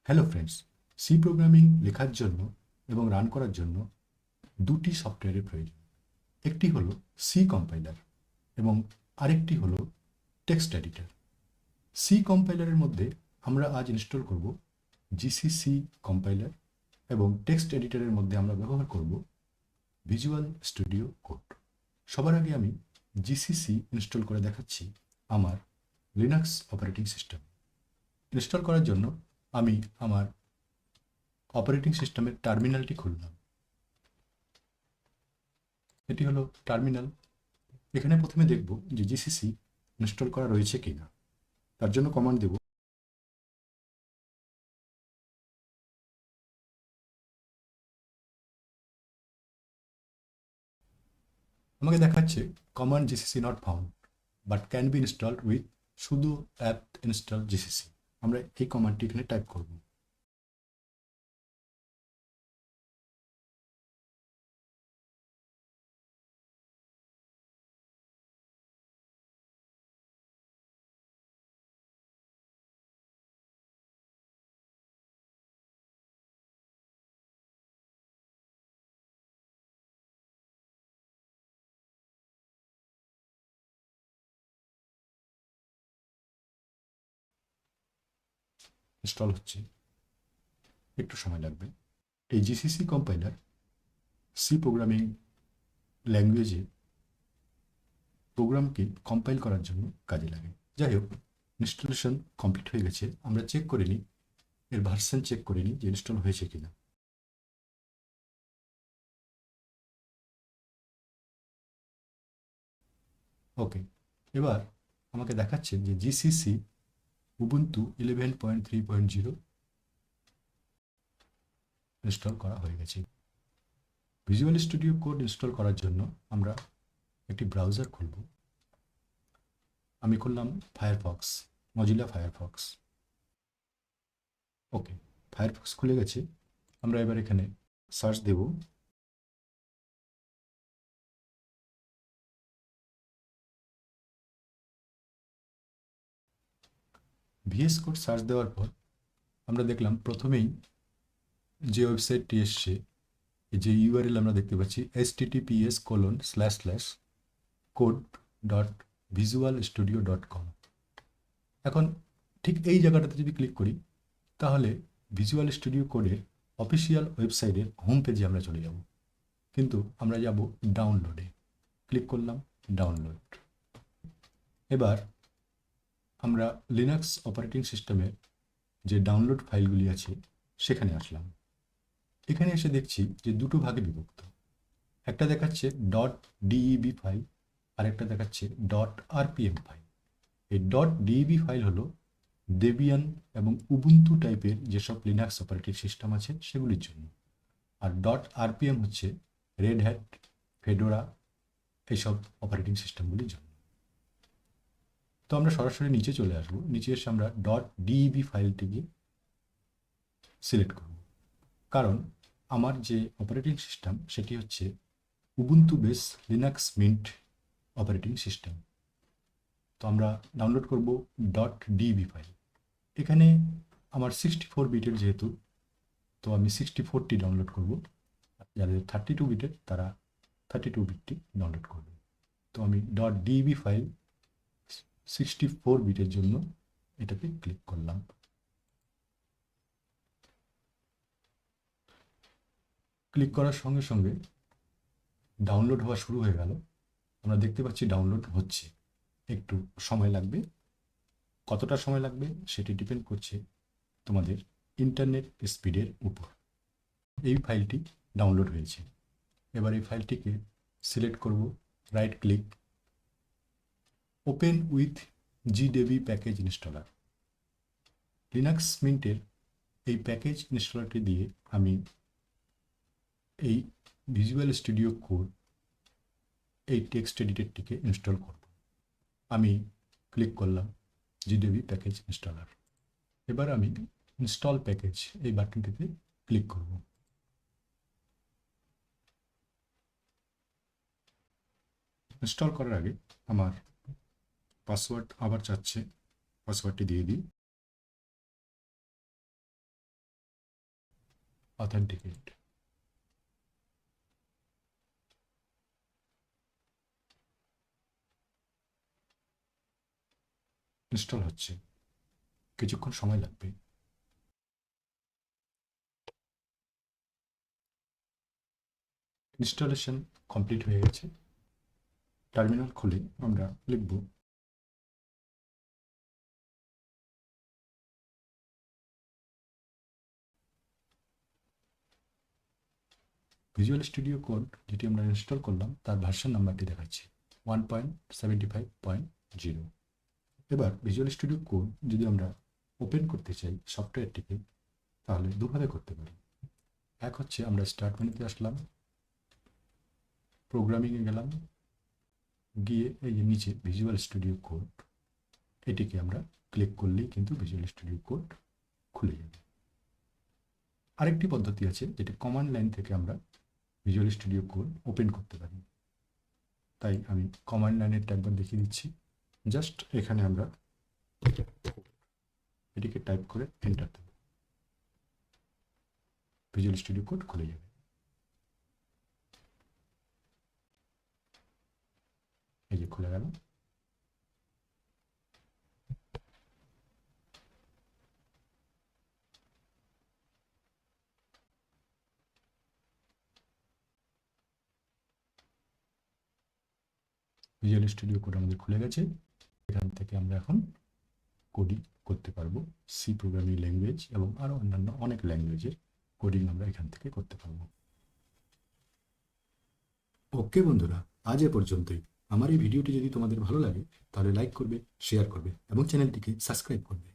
Hello friends, C programming লেখার জন্য এবং রান করার জন্য দুটি সফটওয়্যারের প্রয়োজন। একটি হলো সি কম্পাইলার এবং আরেকটি হলো টেক্সট এডিটর। সি কম্পাইলারের মধ্যে আমরা আজ ইনস্টল করব জিসিসি কম্পাইলার এবং টেক্সট এডিটরের মধ্যে আমরা ব্যবহার করব ভিজুয়াল স্টুডিও কোড। সবার আগে আমি জিসিসি ইনস্টল করে দেখাচ্ছি আমার লিনাক্স অপারেটিং সিস্টেম। ইনস্টল করার জন্য আমি আমার অপারেটিং সিস্টেমের টার্মিনালটি খুললাম। এটি হলো টার্মিনাল। এখানে প্রথমে দেখব যে জিসিসি ইনস্টল করা রয়েছে কিনা। তার জন্য কমান্ড দেব আমাকে দেখাচ্ছে command GCC not found but can be installed with sudo apt install gcc। আমরা এই কমান্ডটি এখানে টাইপ করব। ইনস্টল হচ্ছে, একটু সময় লাগবে। এই জিসিসি কম্পাইলার সি প্রোগ্রামিং ল্যাঙ্গুয়েজে প্রোগ্রামকে কম্পাইল করার জন্য কাজে লাগে। যাই হোক, ইনস্টলেশন কমপ্লিট হয়ে গেছে। আমরা চেক করে নিই, এর ভার্সন চেক করে নিই যে ইনস্টল হয়েছে কিনা। ওকে, এবার আমাকে দেখাচ্ছে যে জিসিসি উবুন্টু 11.3.0 ইনস্টল করা হয়ে গেছে। ভিজুয়াল স্টুডিও কোড ইনস্টল করার জন্য আমরা একটি ব্রাউজার খুলব। আমি খুললাম ফায়ারফক্স, মজিলা ফায়ারফক্স। ওকে, ফায়ারফক্স খুলে গেছে। আমরা এবার এখানে সার্চ দেব ভিএস কোড। সার্চ দেওয়ার পর আমরা দেখলাম প্রথমেই যে ওয়েবসাইটটি এসছে, যে ইউআরএল আমরা দেখতে পাচ্ছি https://code.visualstudio.com। এখন ঠিক এই জায়গাটাতে যদি ক্লিক করি তাহলে ভিজুয়াল স্টুডিও কোডের অফিসিয়াল ওয়েবসাইটের হোম পেজে আমরা চলে যাব। কিন্তু আমরা যাব ডাউনলোডে। ক্লিক করলাম ডাউনলোড। এবার আমরা লিনাক্স অপারেটিং সিস্টেমের যে ডাউনলোড ফাইলগুলি আছে সেখানে আসলাম। এখানে এসে দেখছি যে দুটো ভাগে বিভক্ত। একটা দেখাচ্ছে .deb ফাইল আর একটা দেখাচ্ছে .rpm ফাইল। এই .deb ফাইল হলো দেবিয়ান এবং উবুন্টু টাইপের যেসব লিনাক্স অপারেটিং সিস্টেম আছে সেগুলির জন্য, আর .rpm হচ্ছে রেড হ্যাট, ফেডোরা এইসব অপারেটিং সিস্টেমগুলির জন্য। তো আমরা সরাসরি নিচে চলে আসবো। নিচে এসে আমরা .deb ফাইলটিকে সিলেক্ট করব, কারণ আমার যে অপারেটিং সিস্টেম সেটি হচ্ছে Ubuntu base Linux mint operating system. তো আমরা ডাউনলোড করব .deb ফাইল। এখানে আমার 64 বিটের যেহেতু, তো আমি 64টি ডাউনলোড করব। যাদের 32 বিটের তারা 32 বিটটি ডাউনলোড করবে। তো আমি .deb ফাইল 64 বিটের জন্য এটাতে ক্লিক করলাম। ক্লিক করার সঙ্গে সঙ্গে ডাউনলোড হওয়া শুরু হয়ে গেল। আমরা দেখতে পাচ্ছি ডাউনলোড হচ্ছে, একটু সময় লাগবে। কতটা সময় লাগবে সেটি ডিপেন্ড করছে তোমাদের ইন্টারনেট স্পিডের উপর। এই ফাইলটি ডাউনলোড হয়েছে। এবার এই ফাইলটিকে সিলেক্ট করব, right click, open with GDebi package installer. Linux মিন্টের এই প্যাকেজ ইনস্টলারটি দিয়ে আমি এই ভিজুয়াল স্টুডিও কোড, এই টেক্সট এডিটরটিকে ইনস্টল করব। আমি ক্লিক করলাম জিডেবি প্যাকেজ ইনস্টলার। এবার আমি ইনস্টল প্যাকেজ এই বাটনটিতে ক্লিক করব। ইনস্টল করার আগে আমার পাসওয়ার্ড আবার চাচ্ছে, পাসওয়ার্ডটি দিয়ে দিই। অথেন্টিকেট। ইনস্টল হচ্ছে, কিছুক্ষণ সময় লাগবে। ইনস্টলেশন কমপ্লিট হয়ে গেছে। টার্মিনাল খুলে আমরা লিখব ভিজুয়াল স্টুডিও কোড যেটি আমরা ইনস্টল করলাম তার ভার্সন নাম্বারটি দেখাচ্ছি 1.75.0। এবার ভিজুয়াল স্টুডিও কোড যদি আমরা ওপেন করতে চাই সফটওয়্যারটিকে, তাহলে দুভাবে করতে পারি। এক হচ্ছে আমরা স্টার্ট মেনুতে আসলাম, প্রোগ্রামিংয়ে গেলাম, গিয়ে এই যে নিচে ভিজুয়াল স্টুডিও কোড এটিকে আমরা ক্লিক করলেই কিন্তু ভিজুয়াল স্টুডিও কোড খুলে যাবে। আরেকটি পদ্ধতি আছে যেটি কমান্ড লাইন থেকে আমরা ভিজুয়াল স্টুডিও কোড ওপেন করতে পারি। তাই আমি কমান্ড লাইনেরটা একবার দেখিয়ে দিচ্ছি। জাস্ট এখানে আমরা এটিকে টাইপ করে এন্টার দেব, ভিজুয়াল স্টুডিও কোড খুলে যাবে। এই যে খুলে গেল। ভিজুয়াল স্টুডিও কোড আমাদের খুলে গেছে। এখান থেকে আমরা এখন কোডিং করতে পারবো। সি প্রোগ্রামিং ল্যাঙ্গুয়েজ এবং আরও অন্যান্য অনেক ল্যাঙ্গুয়েজের কোডিং আমরা এখান থেকে করতে পারবো। ওকে বন্ধুরা, আজ এ পর্যন্তই। আমার এই ভিডিওটি যদি তোমাদের ভালো লাগে তাহলে লাইক করবে, শেয়ার করবে এবং চ্যানেলটিকে সাবস্ক্রাইব করবে।